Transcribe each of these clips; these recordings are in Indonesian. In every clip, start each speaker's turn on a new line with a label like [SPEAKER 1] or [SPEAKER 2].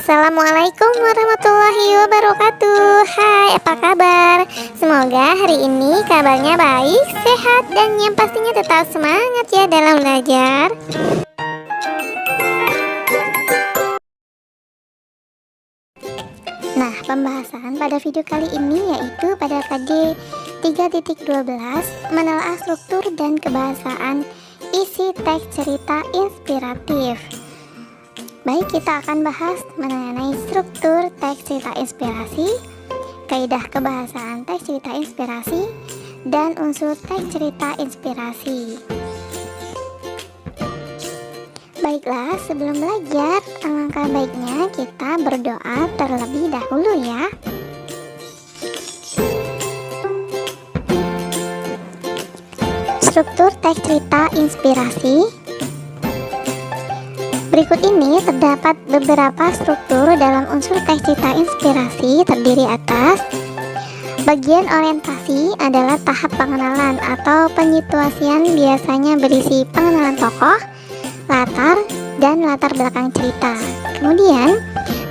[SPEAKER 1] Assalamualaikum warahmatullahi wabarakatuh. Hai, apa kabar? Semoga hari ini kabarnya baik, sehat, dan yang pastinya tetap semangat ya dalam belajar. Nah, pembahasan pada video kali ini yaitu pada KD 3.12 menelaah struktur dan kebahasaan isi teks cerita inspiratif. Baik, kita akan bahas mengenai struktur teks cerita inspirasi, kaidah kebahasaan teks cerita inspirasi, dan unsur teks cerita inspirasi. Baiklah, sebelum belajar, alangkah baiknya kita berdoa terlebih dahulu ya. Struktur teks cerita inspirasi. Berikut ini terdapat beberapa struktur dalam unsur teks cerita inspirasi terdiri atas bagian orientasi adalah tahap pengenalan atau penyituasian, biasanya berisi pengenalan tokoh, latar, dan latar belakang cerita. Kemudian,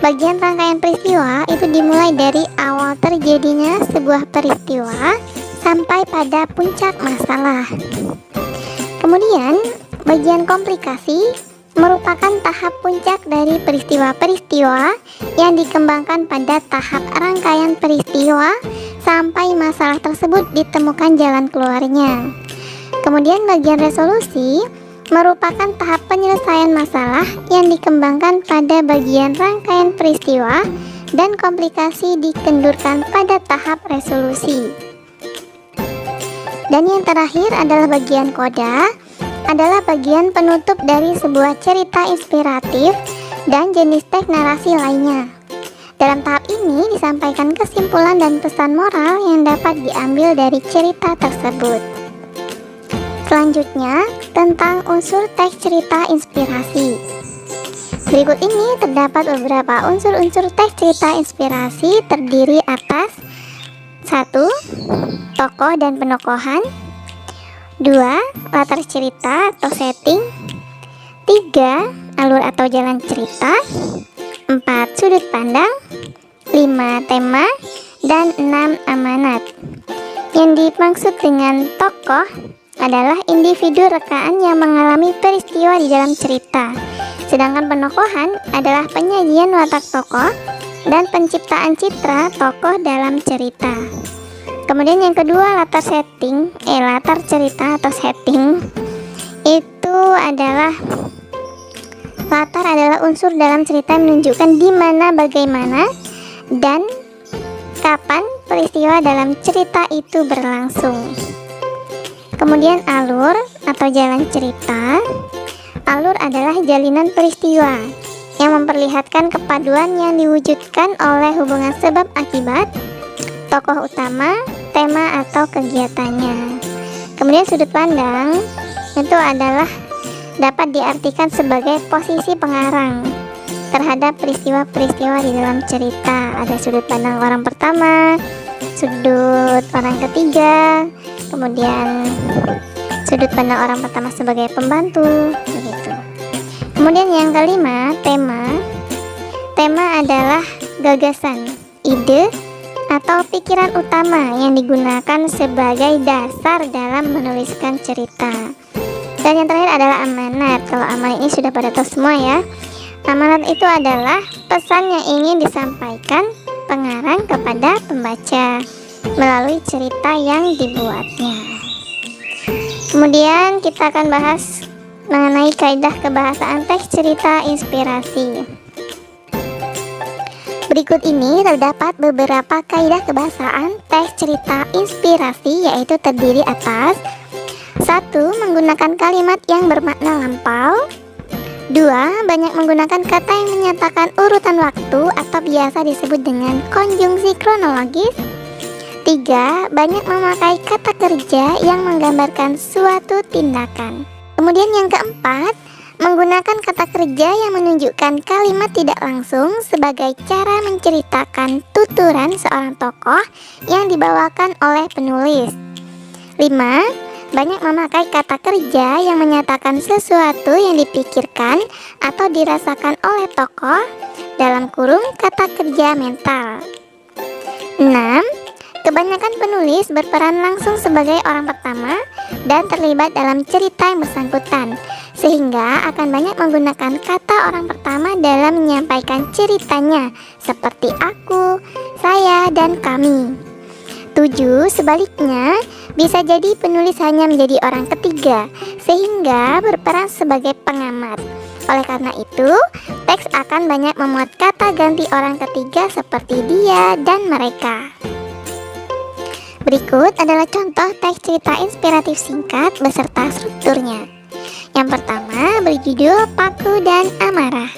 [SPEAKER 1] bagian rangkaian peristiwa itu dimulai dari awal terjadinya sebuah peristiwa sampai pada puncak masalah. Kemudian, bagian komplikasi merupakan tahap puncak dari peristiwa-peristiwa yang dikembangkan pada tahap rangkaian peristiwa sampai masalah tersebut ditemukan jalan keluarnya. Kemudian bagian resolusi merupakan tahap penyelesaian masalah yang dikembangkan pada bagian rangkaian peristiwa dan komplikasi dikendurkan pada tahap resolusi. Dan yang terakhir adalah bagian koda, adalah bagian penutup dari sebuah cerita inspiratif dan jenis teks narasi lainnya. Dalam tahap ini disampaikan kesimpulan dan pesan moral yang dapat diambil dari cerita tersebut. Selanjutnya, tentang unsur teks cerita inspirasi. Berikut ini terdapat beberapa unsur-unsur teks cerita inspirasi terdiri atas 1. Tokoh dan penokohan. 2. Latar cerita atau setting. 3. Alur atau jalan cerita. 4. Sudut pandang. 5. Tema. Dan 6. Amanat. Yang dimaksud dengan tokoh adalah individu rekaan yang mengalami peristiwa di dalam cerita. Sedangkan penokohan adalah penyajian watak tokoh dan penciptaan citra tokoh dalam cerita. Kemudian yang kedua, latar cerita atau setting. Itu adalah latar adalah unsur dalam cerita yang menunjukkan di mana, bagaimana, dan kapan peristiwa dalam cerita itu berlangsung. Kemudian alur atau jalan cerita. Alur adalah jalinan peristiwa yang memperlihatkan kepaduan yang diwujudkan oleh hubungan sebab akibat, tokoh utama, tema atau kegiatannya. Kemudian sudut pandang itu adalah dapat diartikan sebagai posisi pengarang terhadap peristiwa-peristiwa di dalam cerita. Ada sudut pandang orang pertama, sudut orang ketiga, kemudian sudut pandang orang pertama sebagai pembantu, begitu. Kemudian yang kelima, tema. Tema adalah gagasan, ide, atau pikiran utama yang digunakan sebagai dasar dalam menuliskan cerita. Dan yang terakhir adalah amanat. Kalau amanat ini sudah pada tahu semua ya. Amanat itu adalah pesan yang ingin disampaikan pengarang kepada pembaca melalui cerita yang dibuatnya. Kemudian kita akan bahas mengenai kaidah kebahasaan teks cerita inspirasi. Berikut ini terdapat beberapa kaidah kebahasaan teks cerita inspirasi, yaitu terdiri atas 1. Menggunakan kalimat yang bermakna lampau. 2. Banyak menggunakan kata yang menyatakan urutan waktu atau biasa disebut dengan konjungsi kronologis. 3. Banyak memakai kata kerja yang menggambarkan suatu tindakan. Kemudian yang keempat, menggunakan kata kerja yang menunjukkan kalimat tidak langsung sebagai cara menceritakan tuturan seorang tokoh yang dibawakan oleh penulis. 5. Banyak memakai kata kerja yang menyatakan sesuatu yang dipikirkan atau dirasakan oleh tokoh dalam kurung kata kerja mental. 6. Kebanyakan penulis berperan langsung sebagai orang pertama dan terlibat dalam cerita yang bersangkutan, sehingga akan banyak menggunakan kata orang pertama dalam menyampaikan ceritanya, seperti aku, saya, dan kami. 7. Sebaliknya, bisa jadi penulis hanya menjadi orang ketiga, sehingga berperan sebagai pengamat. Oleh karena itu, teks akan banyak memuat kata ganti orang ketiga seperti dia dan mereka. Berikut adalah contoh teks cerita inspiratif singkat beserta strukturnya. Yang pertama berjudul Paku dan Amarah.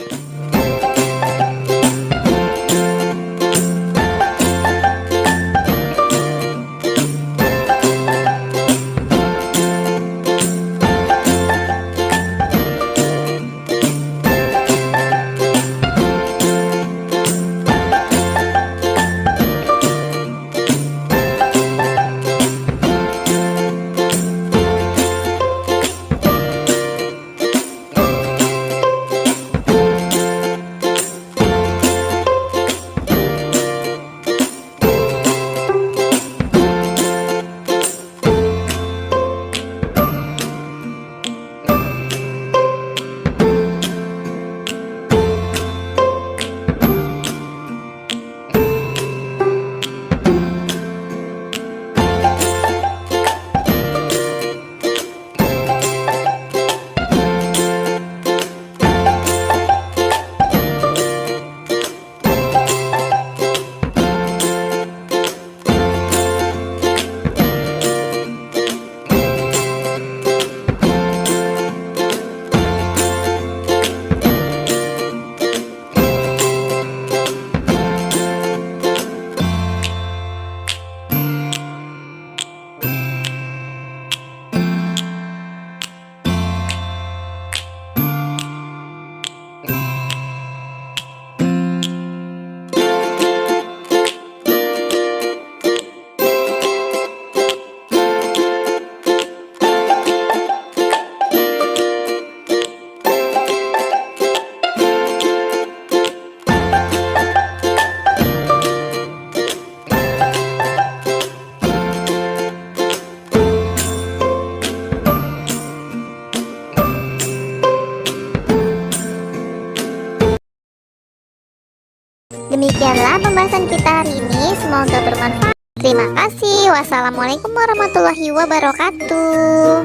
[SPEAKER 1] Demikianlah pembahasan kita hari ini, semoga bermanfaat. Terima kasih. Wassalamualaikum warahmatullahi wabarakatuh.